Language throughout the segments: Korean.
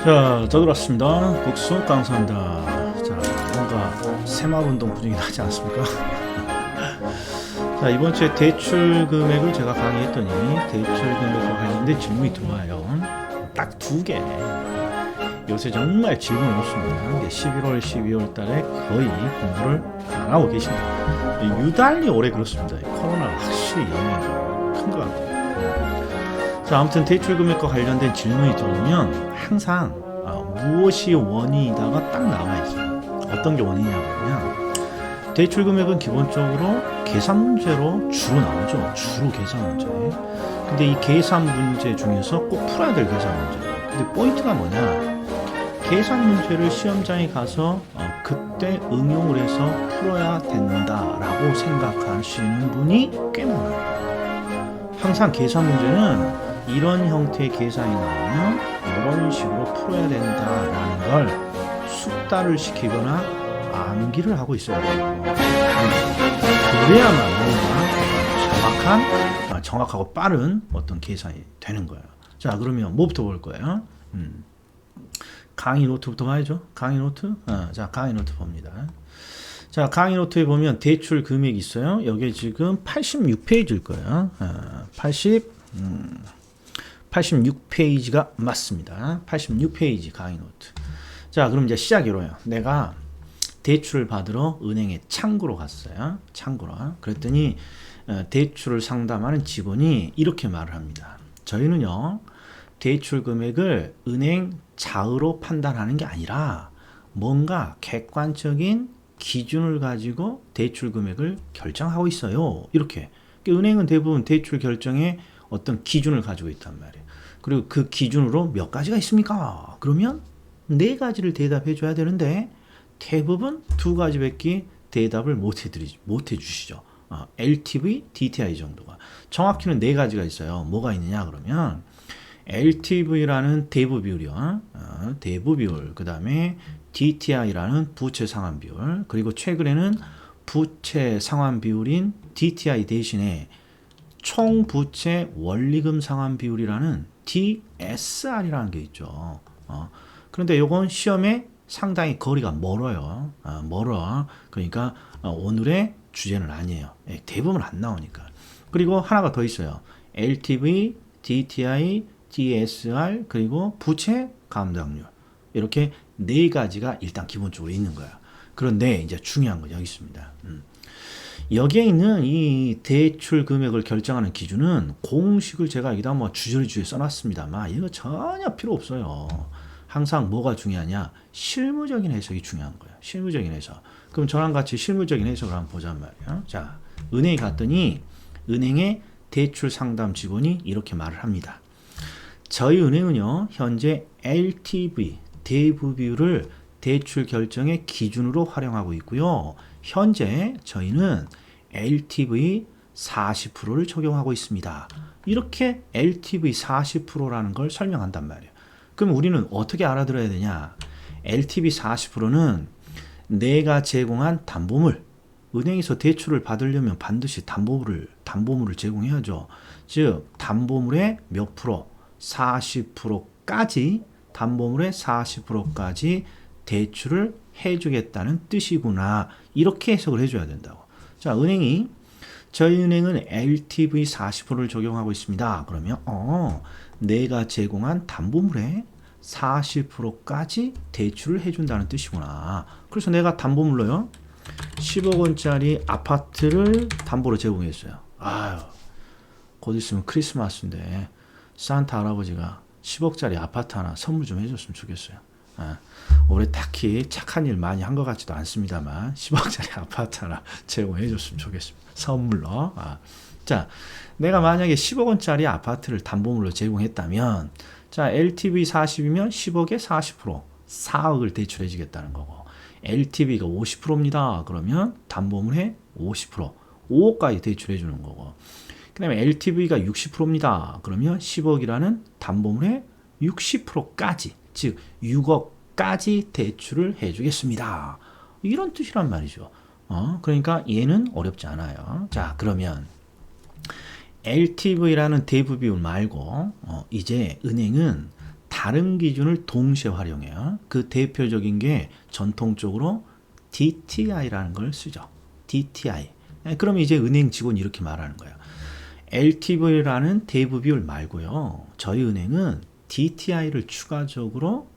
자, 저들었습니다. 국수 강사입니다. 자, 뭔가 새마운동 분위기 나지 않습니까? 자, 이번 주에 대출 금액을 제가 강의했더니 대출 금액과 관련된 질문이 들어와요. 딱 두 개. 요새 정말 질문이 없습니다. 11월, 12월 달에 거의 공부를 안 하고 계십니다. 유달리 올해 그렇습니다. 코로나가 확실히 영향이 큰 것 같아요. 자, 아무튼 대출 금액과 관련된 질문이 들어오면 항상 무엇이 원인이다가 딱 나와 있어요. 어떤 게 원인이냐고 하면 대출 금액은 기본적으로 계산 문제로 주로 나오죠. 주로 계산 문제. 근데 이 계산 문제 중에서 꼭 풀어야 될 계산 문제예요. 근데 포인트가 뭐냐? 계산 문제를 시험장에 가서 그때 응용을 해서 풀어야 된다라고 생각하시는 분이 꽤 많아요. 항상 계산 문제는 이런 형태의 계산이 나오면 이런 식으로 풀어야 된다라는 걸 숙달을 시키거나 암기를 하고 있어야 돼요. 그래야만 정확하고 빠른 어떤 계산이 되는 거예요. 자, 그러면 뭐부터 볼 거예요? 강의 노트부터 봐야죠. 강의 노트. 자, 강의 노트 봅니다. 자, 강의 노트에 보면 대출 금액이 있어요. 여기 지금 86페이지일 거예요. 86페이지가 맞습니다. 86페이지 강의 노트. 자, 그럼 이제 시작이로요. 내가 대출을 받으러 은행에 창구로 갔어요. 창구로. 그랬더니 대출을 상담하는 직원이 이렇게 말을 합니다. 저희는요, 대출 금액을 은행 자의로 판단하는 게 아니라 뭔가 객관적인 기준을 가지고 대출 금액을 결정하고 있어요. 이렇게. 은행은 대부분 대출 결정에 어떤 기준을 가지고 있단 말이에요. 그리고 그 기준으로 몇 가지가 있습니까? 그러면 네 가지를 대답해 줘야 되는데 대부분 두 가지밖에 대답을 못 해주시죠. LTV, DTI 정도가. 정확히는 네 가지가 있어요. 뭐가 있느냐 그러면 LTV라는 대부 비율이요. 대부 비율. 그 다음에 DTI라는 부채 상환 비율. 그리고 최근에는 부채 상환 비율인 DTI 대신에 총 부채 원리금 상환 비율이라는 DSR이라는 게 있죠. 그런데 이건 시험에 상당히 거리가 멀어요. 멀어. 그러니까 오늘의 주제는 아니에요. 대부분 안 나오니까. 그리고 하나가 더 있어요. LTV, DTI, DSR, 그리고 부채 감당률. 이렇게 네 가지가 일단 기본적으로 있는 거야. 그런데 이제 중요한 건 여기 있습니다. 여기에 있는 이 대출 금액을 결정하는 기준은 공식을 제가 여기다 뭐 주저리 써놨습니다만 이거 전혀 필요 없어요. 항상 뭐가 중요하냐? 실무적인 해석이 중요한 거예요. 실무적인 해석. 그럼 저랑 같이 실무적인 해석을 한번 보잔 말이에요. 자, 은행에 갔더니 은행의 대출 상담 직원이 이렇게 말을 합니다. 저희 은행은요, 현재 LTV, 대부 비율을 대출 결정의 기준으로 활용하고 있고요. 현재 저희는 LTV 40%를 적용하고 있습니다. 이렇게 LTV 40%라는 걸 설명한단 말이에요. 그럼 우리는 어떻게 알아들어야 되냐? LTV 40%는 내가 제공한 담보물, 은행에서 대출을 받으려면 반드시 담보물을 제공해야죠. 즉 담보물의 몇 프로? 40%까지 담보물의 40%까지 대출을 해주겠다는 뜻이구나. 이렇게 해석을 해줘야 된다고. 자, 은행이 저희 은행은 LTV 40%를 적용하고 있습니다. 그러면 내가 제공한 담보물의 40%까지 대출을 해준다는 뜻이구나. 그래서 내가 담보물로요 10억 원짜리 아파트를 담보로 제공했어요. 아유, 곧 있으면 크리스마스인데 산타 할아버지가 10억짜리 아파트 하나 선물 좀 해줬으면 좋겠어요. 올해 딱히 착한 일 많이 한 것 같지도 않습니다만 10억짜리 아파트 하나 제공해 줬으면 좋겠습니다. 선물로. 자, 내가 만약에 10억 원짜리 아파트를 담보물로 제공했다면 자, LTV 40이면 10억에 40%, 4억을 대출해 주겠다는 거고 LTV가 50%입니다. 그러면 담보물에 50%, 5억까지 대출해 주는 거고 그 다음에 LTV가 60%입니다. 그러면 10억이라는 담보물에 60%까지 즉 6억까지 대출을 해주겠습니다. 이런 뜻이란 말이죠. 그러니까 얘는 어렵지 않아요. 자, 그러면 LTV라는 대부 비율 말고 이제 은행은 다른 기준을 동시에 활용해요. 그 대표적인 게 전통적으로 DTI라는 걸 쓰죠. DTI. 그럼 이제 은행 직원이 이렇게 말하는 거예요. LTV라는 대부 비율 말고요. 저희 은행은 DTI를 추가적으로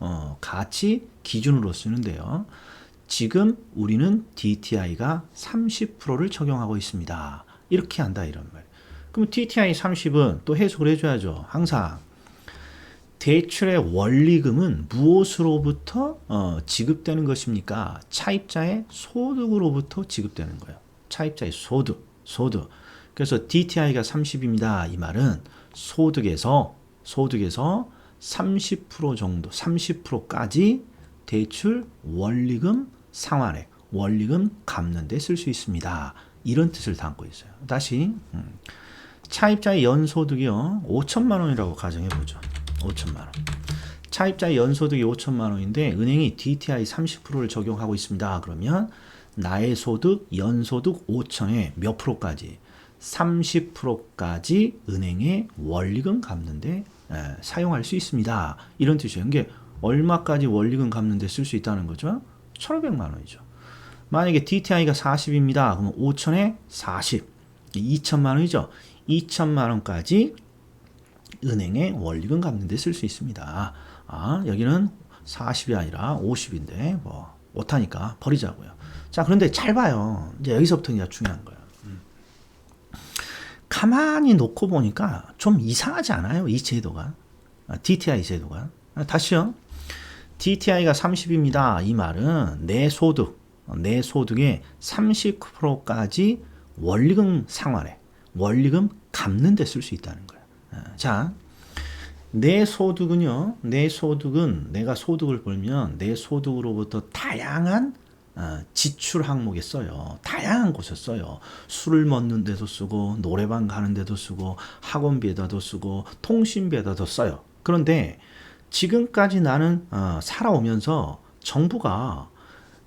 같이 기준으로 쓰는데요. 지금 우리는 DTI가 30%를 적용하고 있습니다. 이렇게 한다 이런 말. 그럼 DTI 30은 또 해석을 해줘야죠. 항상 대출의 원리금은 무엇으로부터 지급되는 것입니까? 차입자의 소득으로부터 지급되는 거예요. 차입자의 소득. 그래서 DTI가 30입니다. 이 말은 소득에서 30% 정도, 30%까지 대출 원리금 상환액, 원리금 갚는 데 쓸 수 있습니다. 이런 뜻을 담고 있어요. 다시 차입자의 연소득이요 5천만 원이라고 가정해보죠. 5천만 원. 차입자의 연소득이 5천만 원인데 은행이 DTI 30%를 적용하고 있습니다. 그러면 나의 소득, 연소득 5천에 몇 프로까지? 30%까지 은행에 원리금 갚는데 사용할 수 있습니다. 이런 뜻이에요. 이게 얼마까지 원리금 갚는데 쓸 수 있다는 거죠? 1,500만 원이죠. 만약에 DTI가 40입니다. 그러면 5천에 40. 2천만 원이죠. 2천만 원까지 은행에 원리금 갚는 데 쓸 수 있습니다. 여기는 40이 아니라 50인데 뭐 못하니까 버리자고요. 자, 그런데 잘 봐요. 이제 여기서부터 이제 중요한 거예요. 가만히 놓고 보니까 좀 이상하지 않아요? 이 제도가. DTI 제도가. 다시요. DTI가 30입니다. 이 말은 내 소득의 30%까지 원리금 상환에 원리금 갚는 데 쓸 수 있다는 거예요. 자, 내 소득은 내가 소득을 벌면 내 소득으로부터 다양한 지출 항목에 써요. 다양한 곳에 써요. 술을 먹는 데도 쓰고 노래방 가는 데도 쓰고 학원비에다도 쓰고 통신비에다도 써요. 그런데 지금까지 나는 살아오면서 정부가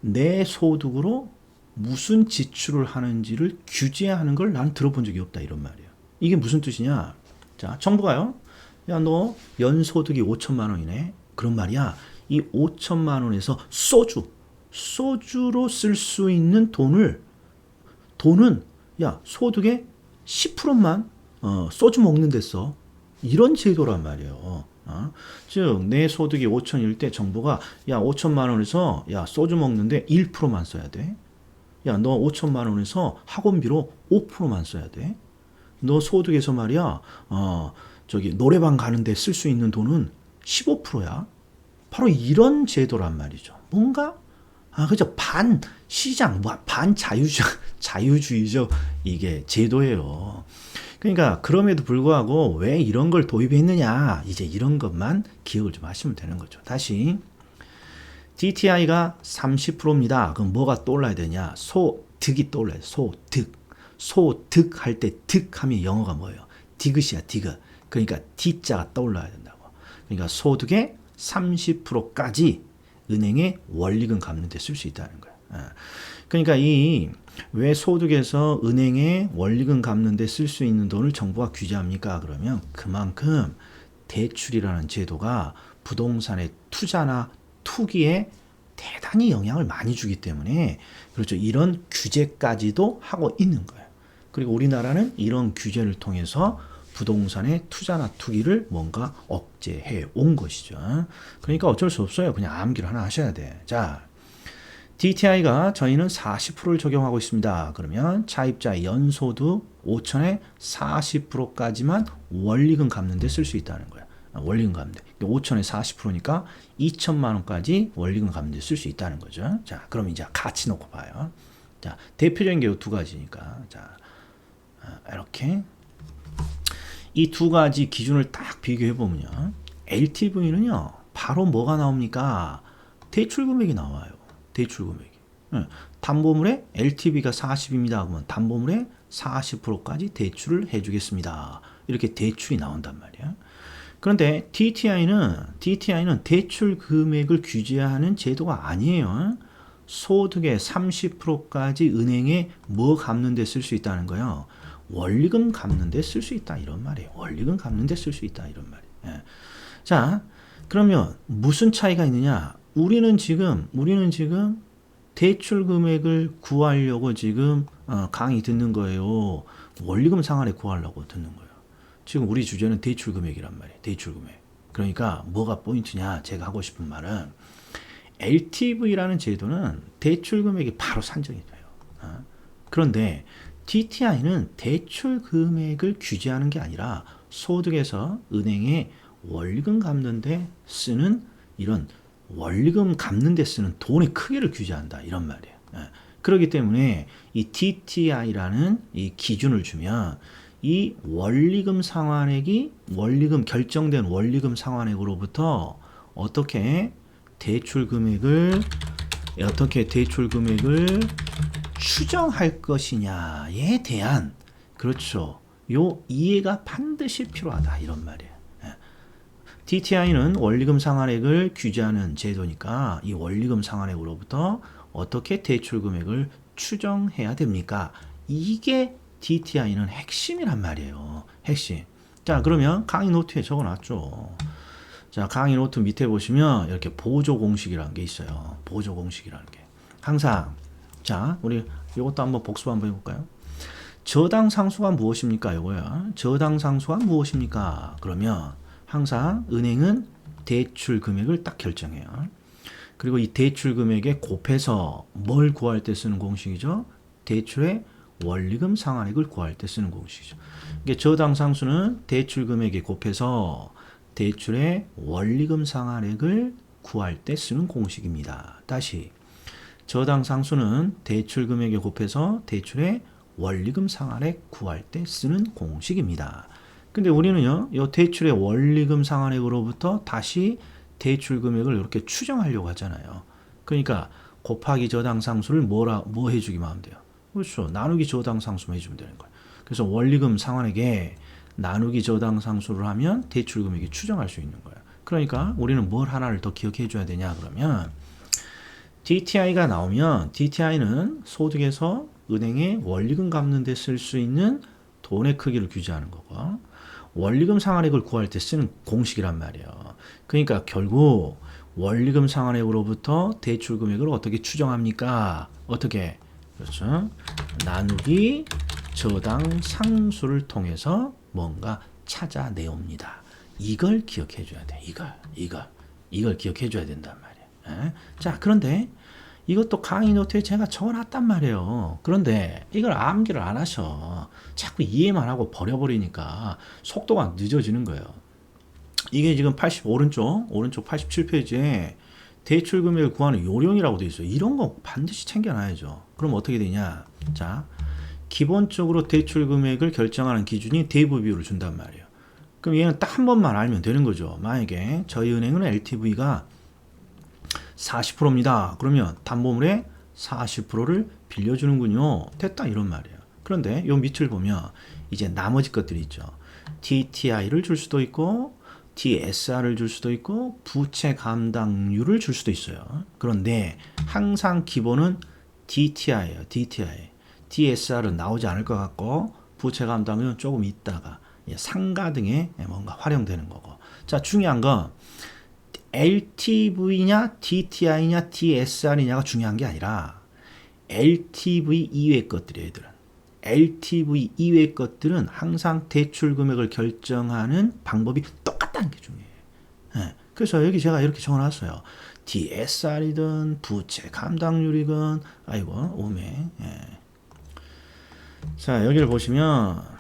내 소득으로 무슨 지출을 하는지를 규제하는 걸 난 들어본 적이 없다 이런 말이에요. 이게 무슨 뜻이냐? 자, 정부가요. 야, 너 연소득이 5천만 원이네. 그런 말이야. 이 5천만 원에서 소주로 쓸 수 있는 돈은 야, 소득의 10%만 소주 먹는 데 써. 이런 제도란 말이에요. 즉, 내 소득이 5천일 때 정부가 야, 5천만 원에서 야, 소주 먹는데 1%만 써야 돼. 야, 너 5천만 원에서 학원비로 5%만 써야 돼. 너 소득에서 말이야, 노래방 가는데 쓸 수 있는 돈은 15%야. 바로 이런 제도란 말이죠. 뭔가, 그죠. 반시장, 자유주의죠. 이게 제도예요. 그러니까, 그럼에도 불구하고 왜 이런 걸 도입했느냐. 이제 이런 것만 기억을 좀 하시면 되는 거죠. 다시. DTI가 30%입니다. 그럼 뭐가 떠올라야 되냐? 소득이 떠올라요. 소득 할 때 득 하면 영어가 뭐예요? 디귿이야, 디귿. 그러니까 D자가 떠올라야 된다고. 그러니까 소득의 30%까지 은행에 원리금 갚는 데 쓸 수 있다는 거예요. 그러니까 왜 소득에서 은행에 원리금 갚는 데 쓸 수 있는 돈을 정부가 규제합니까? 그러면 그만큼 대출이라는 제도가 부동산의 투자나 투기에 대단히 영향을 많이 주기 때문에 그렇죠. 이런 규제까지도 하고 있는 거예요. 그리고 우리나라는 이런 규제를 통해서 부동산의 투자나 투기를 뭔가 억제해 온 것이죠. 그러니까 어쩔 수 없어요. 그냥 암기를 하나 하셔야 돼. 자, DTI가 저희는 40%를 적용하고 있습니다. 그러면 차입자의 연소득 5천에 40%까지만 원리금 갚는 데 쓸 수 있다는 거예요. 원리금 갚는 데. 5천에 40%니까 2천만 원까지 원리금 갚는 데 쓸 수 있다는 거죠. 자, 그럼 이제 같이 놓고 봐요. 자, 대표적인 게 두 가지니까. 자, 이렇게. 이 두 가지 기준을 딱 비교해 보면요. LTV는요, 바로 뭐가 나옵니까? 대출 금액이 나와요. 대출 금액이. 담보물에 LTV가 40입니다. 그러면 담보물에 40%까지 대출을 해주겠습니다. 이렇게 대출이 나온단 말이야. 그런데 DTI는 대출 금액을 규제하는 제도가 아니에요. 소득의 30%까지 은행에 뭐 갚는 데 쓸 수 있다는 거예요. 원리금 갚는 데 쓸 수 있다 이런 말이에요. 원리금 갚는 데 쓸 수 있다 이런 말이에요. 자, 그러면 무슨 차이가 있느냐? 우리는 지금 대출 금액을 구하려고 지금 강의 듣는 거예요. 원리금 상환에 구하려고 듣는 거예요. 지금 우리 주제는 대출 금액이란 말이에요. 대출 금액. 그러니까 뭐가 포인트냐? 제가 하고 싶은 말은 LTV라는 제도는 대출 금액이 바로 산정이 돼요. 그런데 DTI는 대출 금액을 규제하는 게 아니라 소득에서 은행에 원리금 갚는 데 쓰는 이런 원리금 갚는 데 쓰는 돈의 크기를 규제한다 이런 말이에요. 그렇기 때문에 이 DTI라는 이 기준을 주면 이 원리금 상환액이 원리금 결정된 원리금 상환액으로부터 어떻게 대출 금액을 추정할 것이냐에 대한 그렇죠. 요 이해가 반드시 필요하다 이런 말이에요. DTI는 원리금 상환액을 규제하는 제도니까 이 원리금 상환액으로부터 어떻게 대출 금액을 추정해야 됩니까? 이게 DTI는 핵심이란 말이에요. 핵심. 자, 그러면 강의 노트에 적어놨죠. 자, 강의 노트 밑에 보시면 이렇게 보조 공식이라는 게 있어요. 보조 공식이라는 게. 항상 자, 우리 이것도 한번 복습 한번 해볼까요? 저당 상수가 무엇입니까? 이거야. 저당 상수가 무엇입니까? 그러면 항상 은행은 대출 금액을 딱 결정해요. 그리고 이 대출 금액에 곱해서 뭘 구할 때 쓰는 공식이죠? 대출의 원리금 상환액을 구할 때 쓰는 공식이죠. 이게 저당 상수는 대출 금액에 곱해서 대출의 원리금 상환액을 구할 때 쓰는 공식입니다. 다시 저당 상수는 대출 금액에 곱해서 대출의 원리금 상환액 구할 때 쓰는 공식입니다. 근데 우리는요, 이 대출의 원리금 상환액으로부터 다시 대출 금액을 이렇게 추정하려고 하잖아요. 그러니까 곱하기 저당 상수를 뭐 해주기만 하면 돼요. 그렇죠. 나누기 저당 상수만 해주면 되는 거예요. 그래서 원리금 상환액에 나누기 저당 상수를 하면 대출 금액이 추정할 수 있는 거예요. 그러니까 우리는 뭘 하나를 더 기억해 줘야 되냐 그러면 DTI가 나오면 DTI는 소득에서 은행에 원리금 갚는 데 쓸 수 있는 돈의 크기를 규제하는 거고 원리금 상환액을 구할 때 쓰는 공식이란 말이에요. 그러니까 결국 원리금 상환액으로부터 대출 금액을 어떻게 추정합니까? 어떻게? 그렇죠. 나누기 저당 상수를 통해서 뭔가 찾아내옵니다. 이걸 기억해 줘야 돼. 이걸 기억해 줘야 된단 말이에요. 자, 그런데 이것도 강의 노트에 제가 적어놨단 말이에요. 그런데 이걸 암기를 안 하셔. 자꾸 이해만 하고 버려버리니까 속도가 늦어지는 거예요. 이게 지금 오른쪽 87페이지에 대출 금액을 구하는 요령이라고 되어 있어요. 이런 거 반드시 챙겨놔야죠. 그럼 어떻게 되냐? 자, 기본적으로 대출 금액을 결정하는 기준이 대부 비율을 준단 말이에요. 그럼 얘는 딱 한 번만 알면 되는 거죠. 만약에 저희 은행은 LTV가 40%입니다. 그러면 담보물의 40%를 빌려주는군요. 됐다 이런 말이에요. 그런데 요 밑을 보면 이제 나머지 것들이 있죠. DTI를 줄 수도 있고 DSR을 줄 수도 있고 부채 감당률을 줄 수도 있어요. 그런데 항상 기본은 DTI예요. DTI. DSR은 나오지 않을 것 같고 부채 감당률은 조금 있다가 상가 등에 뭔가 활용되는 거고. 자, 중요한 건 LTV냐 DTI냐 DSR이냐가 중요한 게 아니라 LTV 이외의 것들이에요. 얘들은. LTV 이외의 것들은 항상 대출 금액을 결정하는 방법이 똑같다는 게 중요해요. 그래서 여기 제가 이렇게 적어놨어요. DSR이든 부채 감당률이든 오메. 자, 여기를 보시면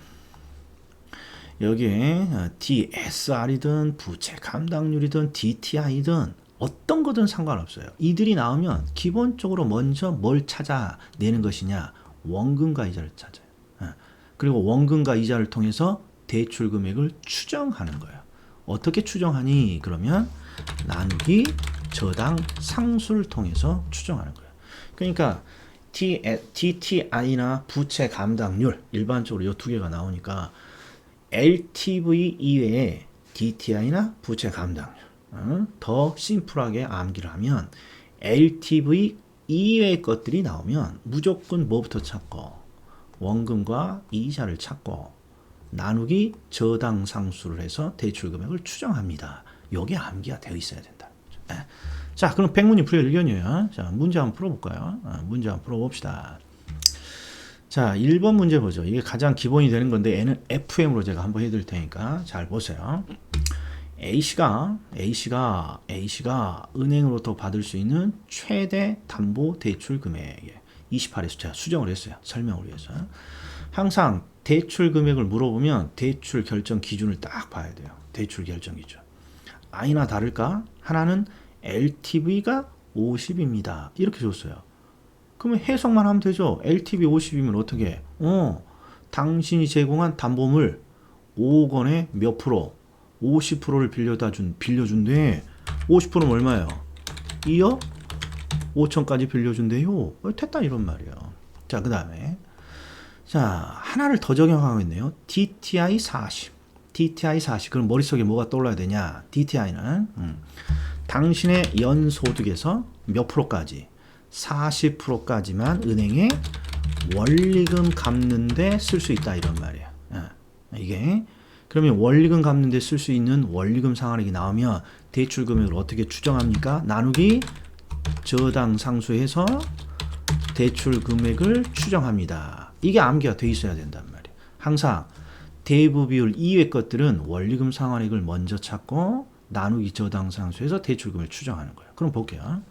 여기에 DSR이든 부채 감당률이든 DTI든 어떤 거든 상관없어요. 이들이 나오면 기본적으로 먼저 뭘 찾아내는 것이냐? 원금과 이자를 찾아요. 그리고 원금과 이자를 통해서 대출 금액을 추정하는 거예요. 어떻게 추정하니? 그러면 나누기 저당 상수를 통해서 추정하는 거예요. 그러니까 DTI나 부채 감당률 일반적으로 이 두 개가 나오니까 LTV 이외에 DTI나 부채 감당률 더 심플하게 암기를 하면 LTV 이외의 것들이 나오면 무조건 뭐부터 찾고 원금과 이자를 찾고 나누기 저당 상수를 해서 대출 금액을 추정합니다. 요게 암기가 되어 있어야 된다. 예. 자, 그럼 백문이 불여일견이에요. 자, 문제 한번 풀어볼까요? 문제 한번 풀어봅시다. 자, 1번 문제 보죠. 이게 가장 기본이 되는 건데 N은 FM으로 제가 한번 해드릴 테니까 잘 보세요. A씨가 은행으로부터 받을 수 있는 최대 담보 대출 금액 28에서 제가 수정을 했어요. 설명을 위해서. 항상 대출 금액을 물어보면 대출 결정 기준을 딱 봐야 돼요. 대출 결정 기준. 아니나 다를까? 하나는 LTV가 50입니다. 이렇게 줬어요. 그러면 해석만 하면 되죠. LTV 50이면 어떻게? 당신이 제공한 담보물 5억 원에 몇 프로? 50%를 빌려준대. 50%는 얼마예요? 2억 5천까지 빌려준대요. 됐다 이런 말이에요. 자, 그 다음에 자, 하나를 더 적용하고 있네요. DTI 40. DTI 40. 그럼 머릿속에 뭐가 떠올라야 되냐? DTI는 당신의 연소득에서 몇 프로까지? 40%까지만 은행에 원리금 갚는데 쓸 수 있다 이런 말이에요. 이게 그러면 원리금 갚는데 쓸 수 있는 원리금 상환액이 나오면 대출 금액을 어떻게 추정합니까? 나누기 저당 상수해서 대출 금액을 추정합니다. 이게 암기가 돼 있어야 된단 말이에요. 항상 대부 비율 이외의 것들은 원리금 상환액을 먼저 찾고 나누기 저당 상수해서 대출 금액을 추정하는 거예요. 그럼 볼게요.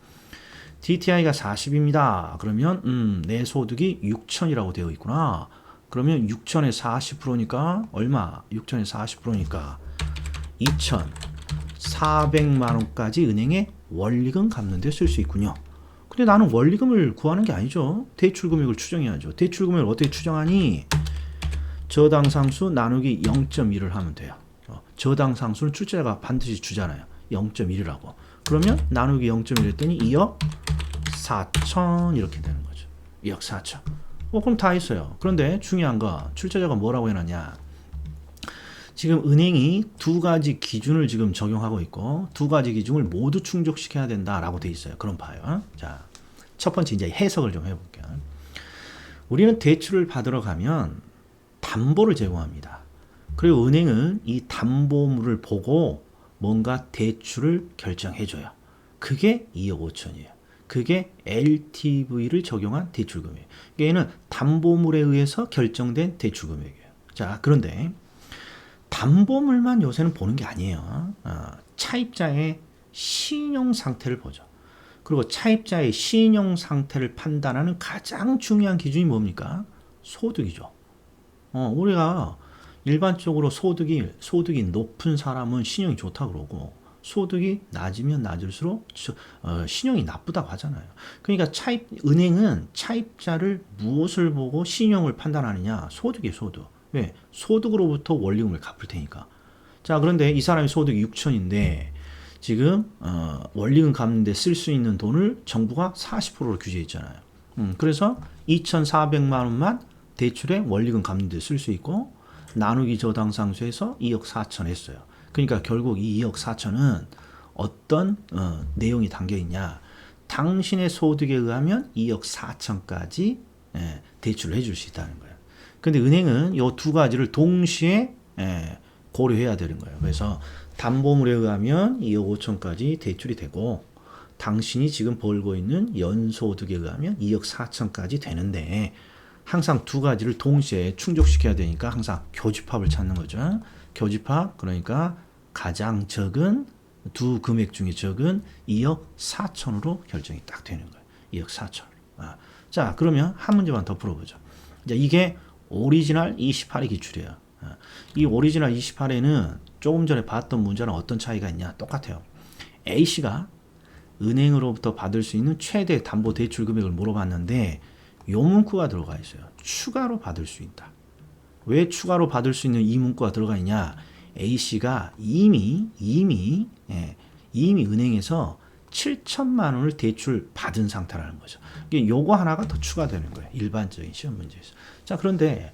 DTI가 40입니다. 그러면 내 소득이 6천이라고 되어 있구나. 그러면 6천에 40%니까 얼마? 6천에 40%니까 2,400만 원까지 은행에 원리금 갚는 데 쓸 수 있군요. 근데 나는 원리금을 구하는 게 아니죠. 대출 금액을 추정해야죠. 대출 금액을 어떻게 추정하니? 저당 상수 나누기 0.1을 하면 돼요. 저당 상수는 출제자가 반드시 주잖아요. 0.1이라고. 그러면 나누기 0.1 했더니 2억 4천 이렇게 되는 거죠. 2억 4천. 그럼 다 했어요. 그런데 중요한 거 출제자가 뭐라고 해놨냐? 지금 은행이 두 가지 기준을 지금 적용하고 있고 두 가지 기준을 모두 충족시켜야 된다라고 돼 있어요. 그럼 봐요. 자, 첫 번째 이제 해석을 좀 해볼게요. 우리는 대출을 받으러 가면 담보를 제공합니다. 그리고 은행은 이 담보물을 보고 뭔가 대출을 결정해줘요. 그게 2억 5천이에요. 그게 LTV를 적용한 대출 금액. 얘는 담보물에 의해서 결정된 대출 금액이에요. 자, 그런데 담보물만 요새는 보는 게 아니에요. 차입자의 신용 상태를 보죠. 그리고 차입자의 신용 상태를 판단하는 가장 중요한 기준이 뭡니까? 소득이죠. 우리가 일반적으로 소득이 높은 사람은 신용이 좋다 그러고 소득이 낮으면 낮을수록 신용이 나쁘다고 하잖아요. 그러니까 은행은 차입자를 무엇을 보고 신용을 판단하느냐? 소득이에요, 소득. 왜? 소득으로부터 원리금을 갚을 테니까. 자, 그런데 이 사람의 소득이 6천인데 지금 원리금 갚는데 쓸 수 있는 돈을 정부가 40%로 규제했잖아요. 그래서 2,400만 원만 대출에 원리금 갚는데 쓸 수 있고 나누기 저당 상수해서 2억 4천 했어요. 그러니까 결국 이 2억 4천은 어떤 내용이 담겨 있냐? 당신의 소득에 의하면 2억 4천까지 대출을 해줄 수 있다는 거예요. 근데 은행은 이 두 가지를 동시에 고려해야 되는 거예요. 그래서 담보물에 의하면 2억 5천까지 대출이 되고 당신이 지금 벌고 있는 연소득에 의하면 2억 4천까지 되는데 항상 두 가지를 동시에 충족시켜야 되니까 항상 교집합을 찾는 거죠. 교집합, 그러니까 가장 적은 두 금액 중에 적은 2억 4천으로 결정이 딱 되는 거예요. 2억 4천. 자, 그러면 한 문제만 더 풀어보죠. 이제 이게 오리지널 28의 기출이에요. 이 오리지널 28에는 조금 전에 봤던 문제랑 어떤 차이가 있냐? 똑같아요. A씨가 은행으로부터 받을 수 있는 최대 담보 대출 금액을 물어봤는데 요 문구가 들어가 있어요. 추가로 받을 수 있다. 왜 추가로 받을 수 있는 이 문구가 들어가 있냐? A씨가 이미 은행에서 7천만 원을 대출 받은 상태라는 거죠. 요거 하나가 더 추가되는 거예요. 일반적인 시험 문제에서. 자, 그런데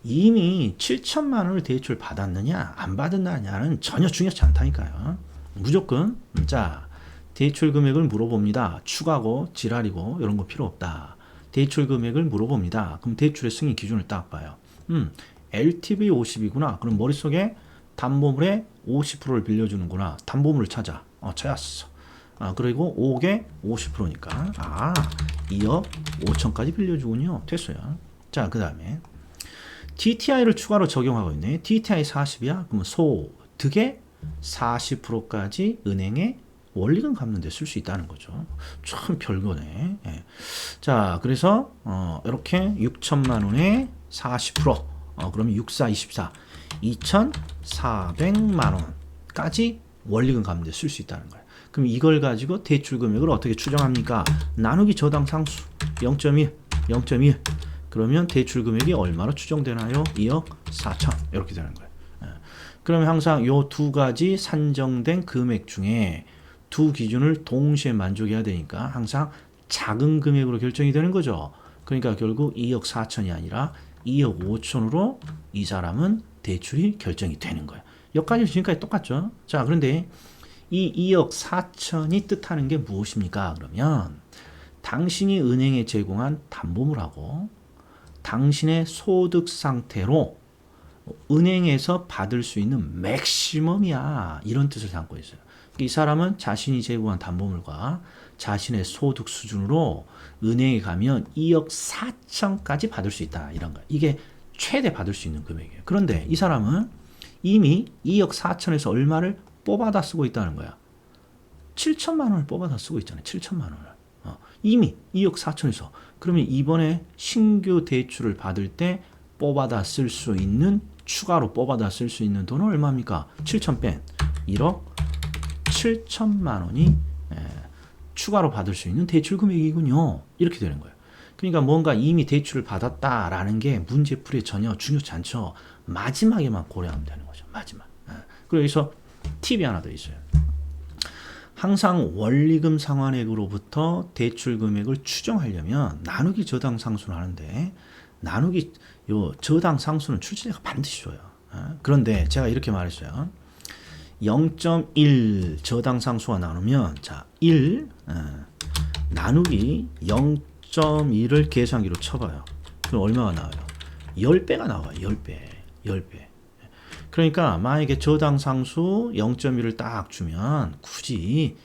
이미 7천만 원을 대출 받았느냐 안 받았느냐는 전혀 중요하지 않다니까요. 무조건 자, 대출 금액을 물어봅니다. 추가고 지랄이고 이런 거 필요 없다. 대출 금액을 물어봅니다. 그럼 대출의 승인 기준을 딱 봐요. LTV 50이구나. 그럼 머릿속에 담보물에 50%를 빌려주는구나. 담보물을 찾아. 찾았어. 그리고 5억에 50%니까 2억 5천까지 빌려주군요. 됐어요. 자, 그 다음에 DTI를 추가로 적용하고 있네. DTI 40이야. 그러면 소득의 40%까지 은행에 원리금 갚는 데 쓸 수 있다는 거죠. 참 별거네. 예. 자, 그래서 이렇게 6천만 원에 40%. 그러면 6, 4, 24. 2,400만 원까지 원리금 갚는 데 쓸 수 있다는 거예요. 그럼 이걸 가지고 대출 금액을 어떻게 추정합니까? 나누기 저당 상수 0.1, 0.1. 그러면 대출 금액이 얼마로 추정되나요? 2억 4천. 이렇게 되는 거예요. 그러면 항상 요 두 가지 산정된 금액 중에 두 기준을 동시에 만족해야 되니까 항상 작은 금액으로 결정이 되는 거죠. 그러니까 결국 2억 4천이 아니라 2억 5천으로 이 사람은 대출이 결정이 되는 거예요. 여기까지 지금까지 똑같죠. 자, 그런데 이 2억 4천이 뜻하는 게 무엇입니까? 그러면 당신이 은행에 제공한 담보물하고 당신의 소득 상태로 은행에서 받을 수 있는 맥시멈이야. 이런 뜻을 담고 있어요. 이 사람은 자신이 제공한 담보물과 자신의 소득 수준으로 은행에 가면 2억 4천까지 받을 수 있다. 이런 거예요. 이게 최대 받을 수 있는 금액이에요. 그런데 이 사람은 이미 2억 4천에서 얼마를 뽑아다 쓰고 있다는 거야. 7천만 원을 뽑아다 쓰고 있잖아요. 7천만 원을. 이미 2억 4천에서. 그러면 이번에 신규 대출을 받을 때 뽑아다 쓸 수 있는, 추가로 뽑아다 쓸 수 있는 돈은 얼마입니까? 7천 뺀 1억 7천만 원이 추가로 받을 수 있는 대출 금액이군요. 이렇게 되는 거예요. 그러니까 뭔가 이미 대출을 받았다라는 게 문제풀이에 전혀 중요치 않죠. 마지막에만 고려하면 되는 거죠. 마지막. 그리고 여기서 팁이 하나 더 있어요. 항상 원리금 상환액으로부터 대출 금액을 추정하려면 나누기 저당 상수를 하는데, 나누기 요 저당 상수는 출제자가 반드시 줘요. 그런데 제가 이렇게 말했어요. 0.1 저당 상수가 나누면, 자, 1 나누기 0.1을 계산기로 쳐봐요. 그럼 얼마가 나와요? 10배가 나와요. 10배. 10배. 그러니까 만약에 저당 상수 0.1을 딱 주면 굳이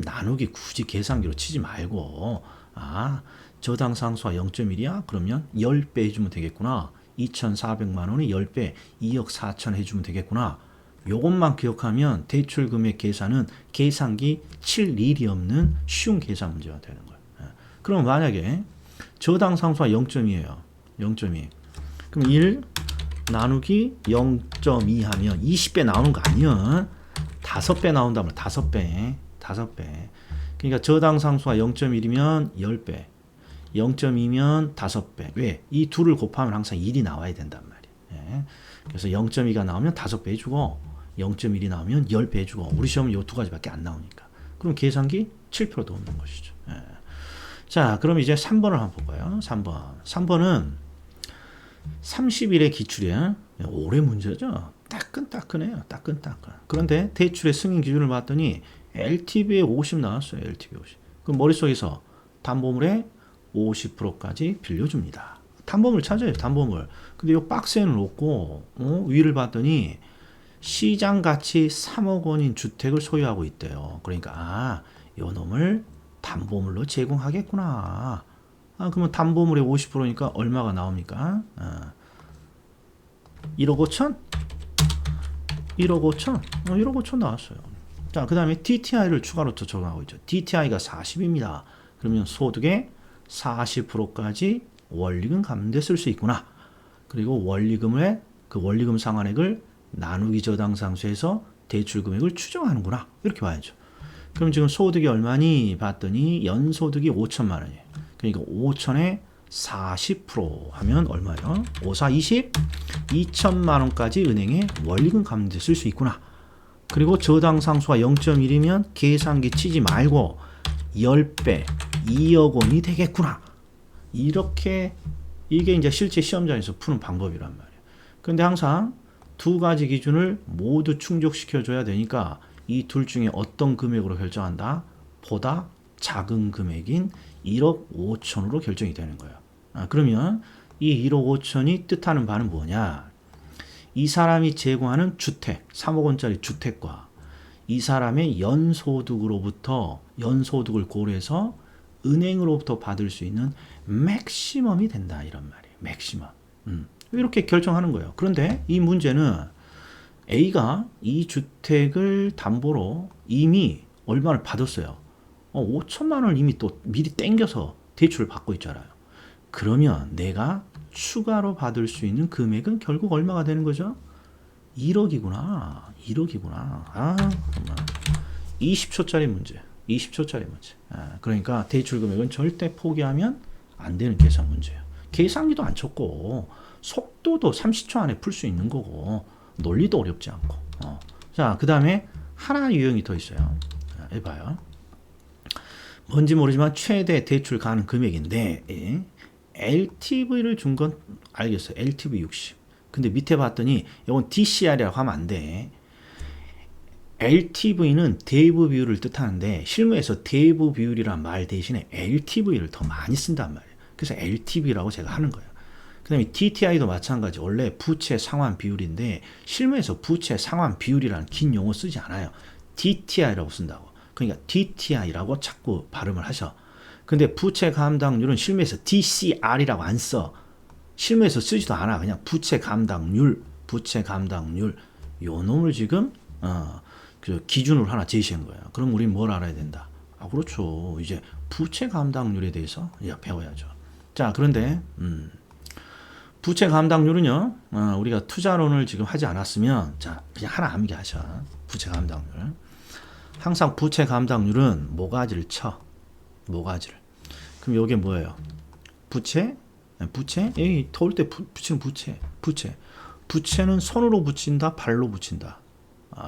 나누기 굳이 계산기로 치지 말고, 저당 상수가 0.1이야? 그러면 10배 해주면 되겠구나. 2,400만 원이 10배 2억 4천 해주면 되겠구나. 요것만 기억하면 대출 금액 계산은 계산기 칠 일이 없는 쉬운 계산 문제가 되는 거예요. 그럼 만약에 저당 상수가 0.2예요. 0.2. 그럼 1 나누기 0.2 하면 20배 나오는 거 아니야? 5배 나온다면 5배. 그러니까 저당 상수가 0.1이면 10배. 0.2면 5배. 왜? 이 둘을 곱하면 항상 1이 나와야 된단 말이에요. 그래서 0.2가 나오면 5배 해주고 0.1이 나오면 10배 해주고, 우리 시험은 이 두 가지밖에 안 나오니까. 그럼 계산기 7%도 없는 것이죠. 자, 그럼 이제 3번을 한번 볼까요? 3번은 30일의 기출이야. 올해 문제죠. 따끈따끈해요. 따끈따끈. 그런데 대출의 승인 기준을 봤더니 LTV에 50 나왔어요. LTV 50. 그럼 머릿속에서 담보물의 50%까지 빌려줍니다. 담보물 찾아요. 담보물. 근데 이 박스에는 없고, 위를 봤더니 시장 가치 3억 원인 주택을 소유하고 있대요. 그러니까 요 놈을 담보물로 제공하겠구나. 그러면 담보물의 50%니까 얼마가 나옵니까? 1억 5천? 1억 5천? 1억 5천 나왔어요. 자, 그 다음에 DTI를 추가로 또 적용하고 있죠. DTI가 40입니다. 그러면 소득의 40%까지 원리금 갚는 데 쓸 수 있구나. 그리고 그 원리금 상환액을 나누기 저당 상수에서 대출 금액을 추정하는구나. 이렇게 봐야죠. 그럼 지금 소득이 얼마니 봤더니 연소득이 5천만 원이에요. 그러니까 5천에 40% 하면 얼마요? 5, 4, 20? 2천만 원까지 은행에 원리금 갚는 데 쓸 수 있구나. 그리고 저당 상수가 0.1이면 계산기 치지 말고 10배 2억 원이 되겠구나. 이렇게, 이게 이제 실제 시험장에서 푸는 방법이란 말이에요. 그런데 항상 두 가지 기준을 모두 충족시켜줘야 되니까 이 둘 중에 어떤 금액으로 결정한다? 보다 작은 금액인 1억 5천으로 결정이 되는 거예요. 그러면 이 1억 5천이 뜻하는 바는 뭐냐? 이 사람이 제공하는 주택, 3억 원짜리 주택과 이 사람의 연소득으로부터 연소득을 고려해서 은행으로부터 받을 수 있는 맥시멈이 된다 이런 말이에요. 맥시멈. 이렇게 결정하는 거예요. 그런데 이 문제는 A가 이 주택을 담보로 이미 얼마를 받았어요. 5천만 원을 이미 또 미리 땡겨서 대출을 받고 있잖아요. 그러면 내가 추가로 받을 수 있는 금액은 결국 얼마가 되는 거죠? 1억이구나. 1억이구나. 아, 정말. 20초짜리 문제. 20초짜리 문제. 그러니까 대출 금액은 절대 포기하면 안 되는 계산 문제예요. 계산기도 안 쳤고 속도도 30초 안에 풀 수 있는 거고 논리도 어렵지 않고. 자, 그 다음에 하나 유형이 더 있어요. 해봐요. 뭔지 모르지만 최대 대출 가능 금액인데 LTV를 준 건 알겠어요. LTV 60. 근데 밑에 봤더니 이건 DCR이라고 하면 안 돼. LTV는 대부 비율을 뜻하는데 실무에서 대부 비율이란 말 대신에 LTV를 더 많이 쓴단 말이에요. 그래서 LTV라고 제가 하는 거예요. 그 다음에 DTI도 마찬가지. 원래 부채 상환 비율인데 실무에서 부채 상환 비율이라는 긴 용어 쓰지 않아요. DTI라고 쓴다고. 그러니까 DTI라고 자꾸 발음을 하셔. 근데 부채 감당률은 실무에서 DCR이라고 안 써. 실무에서 쓰지도 않아. 그냥 부채 감당률, 부채 감당률. 요 놈을 지금 그 기준으로 하나 제시한 거예요. 그럼 우린 뭘 알아야 된다? 그렇죠. 이제 부채 감당률에 대해서 배워야죠. 자, 그런데 부채 감당률은요. 우리가 투자론을 지금 하지 않았으면 자, 그냥 하나 암기하셔. 부채 감당률. 항상 부채 감당률은 모가지를 쳐. 모가지를. 그럼 요게 뭐예요? 부채? 부채? 여기 더울 때 붙이는 부채. 부채. 부채는 손으로 붙인다, 발로 붙인다.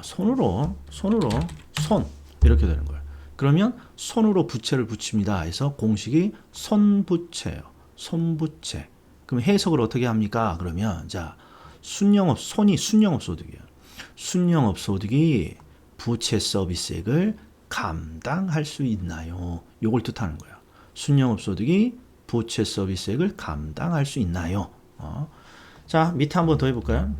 손으로, 손. 이렇게 되는 거예요. 그러면 손으로 부채를 붙입니다. 해서 공식이 손부채예요. 손부채. 그럼 해석을 어떻게 합니까? 그러면 자, 손이 순영업 소득이에요. 순영업 소득이 부채 서비스액을 감당할 수 있나요? 요걸 뜻하는 거예요. 순영업 소득이 부채 서비스액을 감당할 수 있나요? 자, 밑에 한번 더 해볼까요?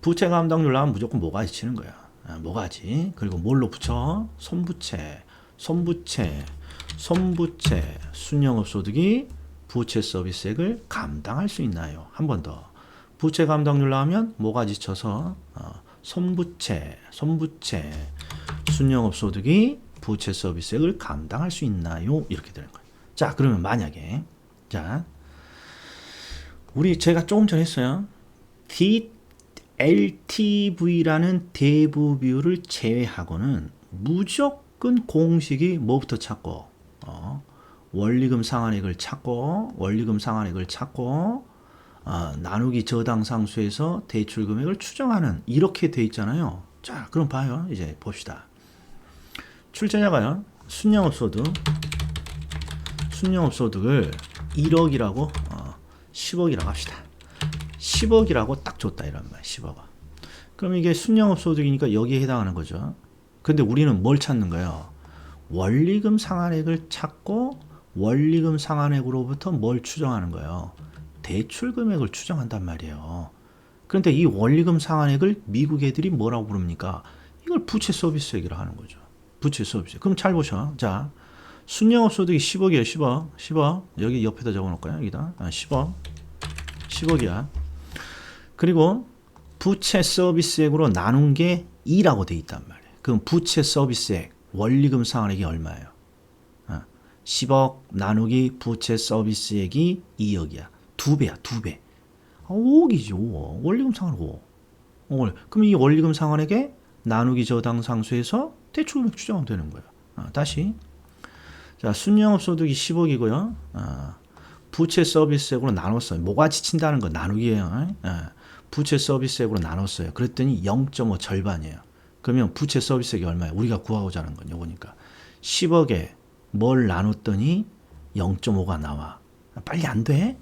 부채 감당률 나오면 무조건 모가지 치는 거야. 모가지. 그리고 뭘로 붙여? 손부채. 순영업 소득이 부채 서비스액을 감당할 수 있나요? 한 번 더. 부채 감당률 나오면 모가지 쳐서 손부채. 순영업 소득이 부채 서비스액을 감당할 수 있나요? 이렇게 되는 거예요. 자, 그러면 만약에 자, 제가 조금 전에 했어요. LTV라는 대부 비율을 제외하고는 무조건 공식이 뭐부터 찾고 원리금 상환액을 찾고 나누기 저당 상수에서 대출 금액을 추정하는 이렇게 돼 있잖아요. 자, 그럼 봐요. 이제 봅시다. 출제자가요. 순영업 소득을 1억이라고 10억이라고 합시다. 10억이라고 딱 줬다 이런 말. 10억. 그럼 이게 순영업 소득이니까 여기에 해당하는 거죠. 근데 우리는 뭘 찾는 거예요? 원리금 상환액을 찾고 원리금 상환액으로부터 뭘 추정하는 거예요? 대출 금액을 추정한단 말이에요. 그런데 이 원리금 상환액을 미국 애들이 뭐라고 부릅니까? 이걸 부채 서비스액이라고 하는 거죠. 부채 서비스. 그럼 잘 보셔. 자, 순영업 소득이 10억이에요. 10억. 여기 옆에다 적어놓을까요? 여기다. 10억이야. 그리고 부채 서비스액으로 나눈 게 2라고 돼 있단 말이에요. 그럼 부채 서비스액, 원리금 상환액이 얼마예요? 10억 나누기 부채 서비스액이 2억이야. 2배야, 2배. 5억이지, 5억. 원리금 상환액 5억. 그럼 이 원리금 상환액에 나누기 저당 상수에서 대출 금액 추정하면 되는 거예요. 다시. 자, 순영업 소득이 10억이고요. 부채 서비스액으로 나눴어요. 모가지 친다는 거 나누기예요. 부채 서비스액으로 나눴어요. 그랬더니 0.5 절반이에요. 그러면 부채 서비스액이 얼마예요? 우리가 구하고자 하는 건 요거니까. 10억에 뭘 나눴더니 0.5가 나와. 빨리 안 돼?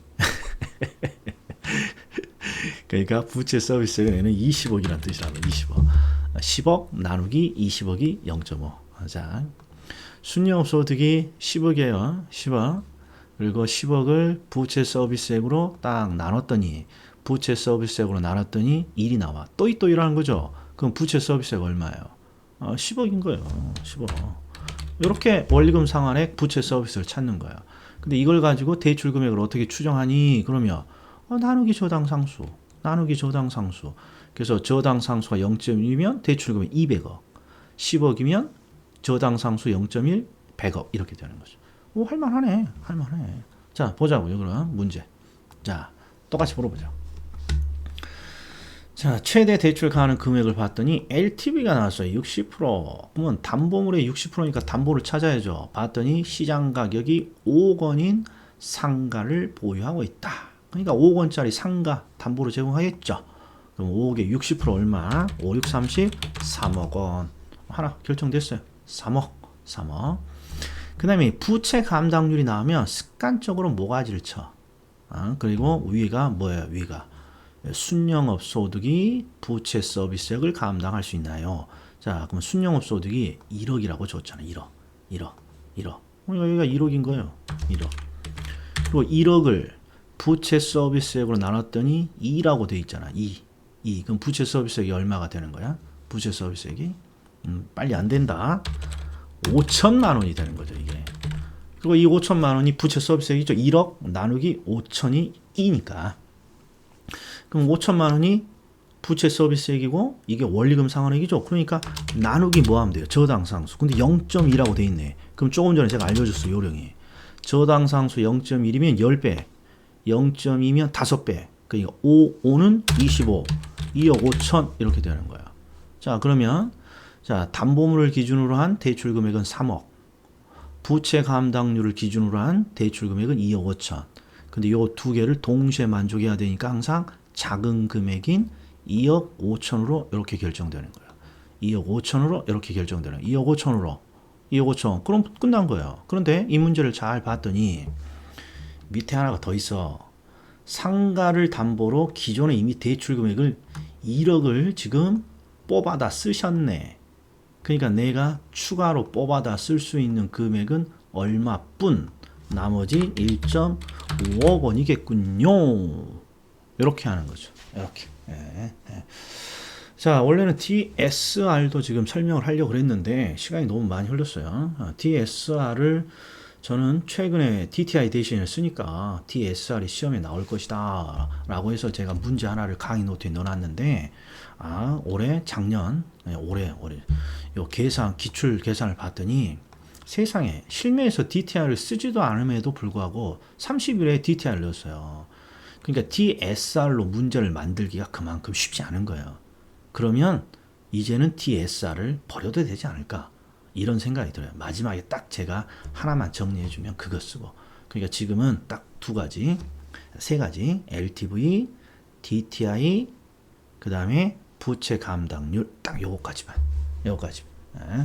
그러니까 부채 서비스액은 20억이라는 뜻이라고. 20억. 10억 나누기 20억이 0.5. 자, 순영업 소득이 10억이에요. 10억. 그리고 10억을 부채 서비스액으로 딱 나눴더니 부채 서비스액으로 나눴더니 1이 나와. 또이또이라는 거죠. 그럼 부채 서비스액 얼마예요? 10억인 거예요. 10억. 이렇게 원리금 상환액 부채 서비스를 찾는 거예요. 근데 이걸 가지고 대출 금액을 어떻게 추정하니? 그러면 나누기 저당 상수. 나누기 저당 상수. 그래서 저당 상수가 0.1이면 대출 금액 200억. 10억이면 저당 상수 0.1 100억 이렇게 되는 거죠. 할만하네. 할만해. 자, 보자고요. 그럼 문제. 자, 똑같이 물어보자. 자, 최대 대출 가능 금액을 봤더니 LTV가 나왔어요. 60%. 그러면 담보물의 60%니까 담보를 찾아야죠. 봤더니 시장 가격이 5억 원인 상가를 보유하고 있다. 그러니까 5억 원짜리 상가 담보로 제공하겠죠. 그럼 5억에 60% 얼마? 5, 6, 30, 3억 원. 하나 결정됐어요. 3억. 그 다음에 부채 감당률이 나오면 습관적으로 모가지를 쳐. 그리고 위가 뭐예요? 위가. 순영업 소득이 부채 서비스액을 감당할 수 있나요? 자, 그럼 순영업 소득이 1억이라고 줬잖아. 1억. 여기가 1억인 거예요. 1억. 그리고 1억을 부채 서비스액으로 나눴더니 2라고 돼 있잖아. 2. 그럼 부채 서비스액이 얼마가 되는 거야? 부채 서비스액이 빨리 안 된다. 5천만 원이 되는 거죠, 이게. 그리고 이 5천만 원이 부채 서비스액이죠. 1억 나누기 5천이 2니까. 그럼 5천만 원이 부채 서비스액이고 이게 원리금 상환액이죠. 그러니까 나누기 뭐 하면 돼요? 저당 상수. 근데 0.2라고 돼 있네. 그럼 조금 전에 제가 알려줬어요, 요령이. 저당 상수 0.1이면 10배. 0.2면 5배. 그러니까 5는 25. 2억 5천 이렇게 되는 거야. 자, 그러면 자, 담보물을 기준으로 한 대출 금액은 3억. 부채 감당률을 기준으로 한 대출 금액은 2억 5천. 근데 요 두 개를 동시에 만족해야 되니까 항상 작은 금액인 2억 5천으로 이렇게 결정되는 거예요. 2억 5천으로 이렇게 결정되는 거예요. 2억 5천으로. 2억 5천. 그럼 끝난 거예요. 그런데 이 문제를 잘 봤더니 밑에 하나가 더 있어. 상가를 담보로 기존에 이미 대출 금액을 1억을 지금 뽑아다 쓰셨네. 그러니까 내가 추가로 뽑아다 쓸 수 있는 금액은 얼마뿐? 나머지 1.5억 원이겠군요. 이렇게 하는 거죠. 이렇게. 자, 원래는 DSR도 지금 설명을 하려고 그랬는데 시간이 너무 많이 흘렀어요. DSR을 저는 최근에 DTI 대신에 쓰니까 DSR이 시험에 나올 것이다 라고 해서 제가 문제 하나를 강의 노트에 넣어놨는데 올해 요 계산, 기출 계산을 봤더니 세상에 실무에서 DTI를 쓰지도 않음에도 불구하고 30일에 DTI를 넣었어요. 그러니까 DSR로 문제를 만들기가 그만큼 쉽지 않은 거예요. 그러면 이제는 DSR을 버려도 되지 않을까 이런 생각이 들어요. 마지막에 딱 제가 하나만 정리해주면 그거 쓰고. 그러니까 지금은 딱 세 가지 LTV, DTI, 그 다음에 부채 감당률 딱 요거까지만.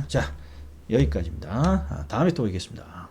자, 여기까지입니다. 다음에 또 뵙겠습니다.